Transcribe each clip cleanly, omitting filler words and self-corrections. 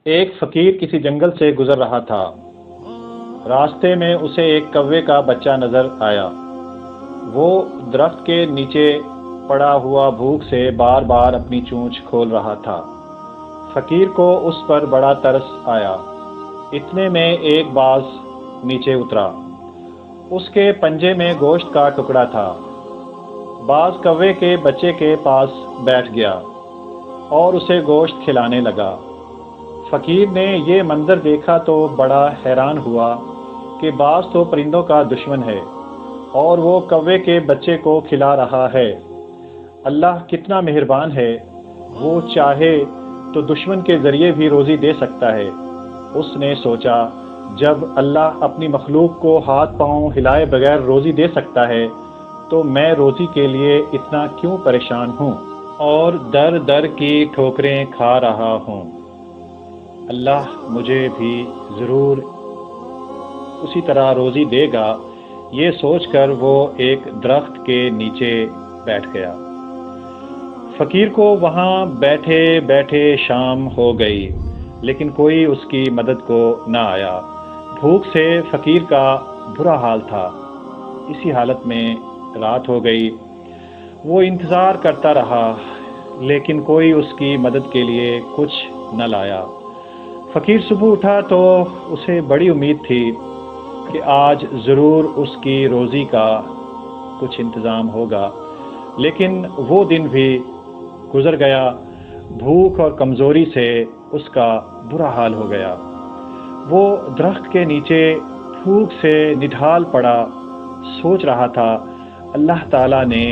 ایک فقیر کسی جنگل سے گزر رہا تھا۔ راستے میں اسے ایک کوے کا بچہ نظر آیا۔ وہ درخت کے نیچے پڑا ہوا بھوک سے بار بار اپنی چونچ کھول رہا تھا۔ فقیر کو اس پر بڑا ترس آیا۔ اتنے میں ایک باز نیچے اترا۔ اس کے پنجے میں گوشت کا ٹکڑا تھا۔ باز کوے کے بچے کے پاس بیٹھ گیا اور اسے گوشت کھلانے لگا۔ فقیر نے یہ منظر دیکھا تو بڑا حیران ہوا کہ باز تو پرندوں کا دشمن ہے اور وہ کوے کے بچے کو کھلا رہا ہے۔ اللہ کتنا مہربان ہے، وہ چاہے تو دشمن کے ذریعے بھی روزی دے سکتا ہے۔ اس نے سوچا، جب اللہ اپنی مخلوق کو ہاتھ پاؤں ہلائے بغیر روزی دے سکتا ہے تو میں روزی کے لیے اتنا کیوں پریشان ہوں اور در در کی ٹھوکریں کھا رہا ہوں۔ اللہ مجھے بھی ضرور اسی طرح روزی دے گا، یہ سوچ کر وہ ایک درخت کے نیچے بیٹھ گیا۔ فقیر کو وہاں بیٹھے بیٹھے شام ہو گئی، لیکن کوئی اس کی مدد کو نہ آیا۔ بھوک سے فقیر کا برا حال تھا۔ اسی حالت میں رات ہو گئی۔ وہ انتظار کرتا رہا، لیکن کوئی اس کی مدد کے لیے کچھ نہ لایا۔ فقیر صبح اٹھا تو اسے بڑی امید تھی کہ آج ضرور اس کی روزی کا کچھ انتظام ہوگا، لیکن وہ دن بھی گزر گیا۔ بھوک اور کمزوری سے اس کا برا حال ہو گیا۔ وہ درخت کے نیچے بھوک سے نڈھال پڑا، سوچ رہا تھا، اللہ تعالیٰ نے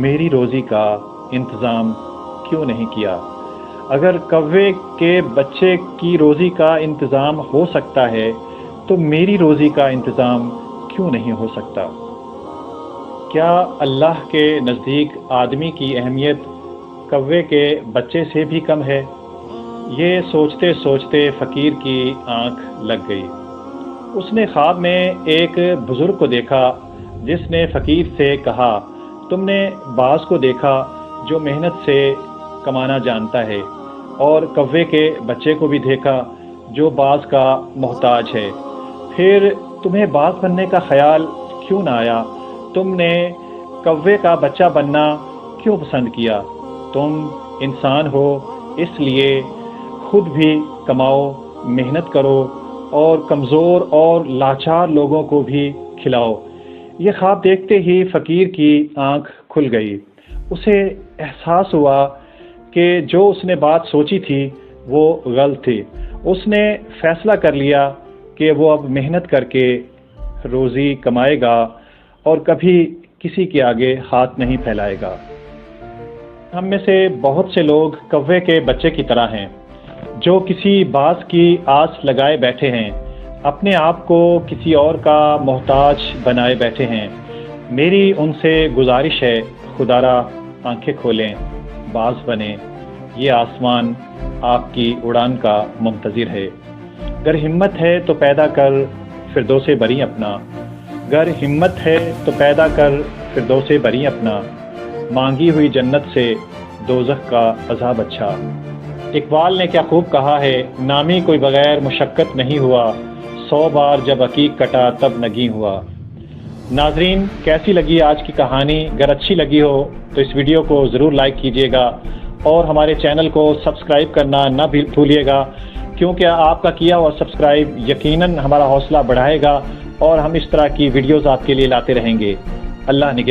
میری روزی کا انتظام کیوں نہیں کیا؟ اگر کوے کے بچے کی روزی کا انتظام ہو سکتا ہے تو میری روزی کا انتظام کیوں نہیں ہو سکتا؟ کیا اللہ کے نزدیک آدمی کی اہمیت کوے کے بچے سے بھی کم ہے؟ یہ سوچتے سوچتے فقیر کی آنکھ لگ گئی۔ اس نے خواب میں ایک بزرگ کو دیکھا جس نے فقیر سے کہا، تم نے باز کو دیکھا جو محنت سے کمانا جانتا ہے، اور کوے کے بچے کو بھی دیکھا جو باز کا محتاج ہے، پھر تمہیں باز بننے کا خیال کیوں نہ آیا؟ تم نے کوے کا بچہ بننا کیوں پسند کیا؟ تم انسان ہو، اس لیے خود بھی کماؤ، محنت کرو اور کمزور اور لاچار لوگوں کو بھی کھلاؤ۔ یہ خواب دیکھتے ہی فقیر کی آنکھ کھل گئی۔ اسے احساس ہوا کہ جو اس نے بات سوچی تھی وہ غلط تھی۔ اس نے فیصلہ کر لیا کہ وہ اب محنت کر کے روزی کمائے گا اور کبھی کسی کے آگے ہاتھ نہیں پھیلائے گا۔ ہم میں سے بہت سے لوگ کوے کے بچے کی طرح ہیں جو کسی باز کی آس لگائے بیٹھے ہیں، اپنے آپ کو کسی اور کا محتاج بنائے بیٹھے ہیں۔ میری ان سے گزارش ہے، خدارا آنکھیں کھولیں، باز بنیں، یہ آسمان آپ کی اڑان کا منتظر ہے۔ گر ہمت ہے تو پیدا کر فردوس بری اپنا، گر ہمت ہے تو پیدا کر فردوس بری اپنا، مانگی ہوئی جنت سے دوزخ کا عذاب اچھا۔ اقبال نے کیا خوب کہا ہے، نامی کوئی بغیر مشقت نہیں ہوا، 100 بار جب عقیق کٹا تب نگیں ہوا۔ ناظرین، کیسی لگی آج کی کہانی؟ اگر اچھی لگی ہو تو اس ویڈیو کو ضرور لائک کیجیے گا اور ہمارے چینل کو سبسکرائب کرنا نہ بھولیے گا، کیونکہ آپ کا کیا ہوا سبسکرائب یقیناً ہمارا حوصلہ بڑھائے گا اور ہم اس طرح کی ویڈیوز آپ کے لیے لاتے رہیں گے۔ اللہ نگہبان۔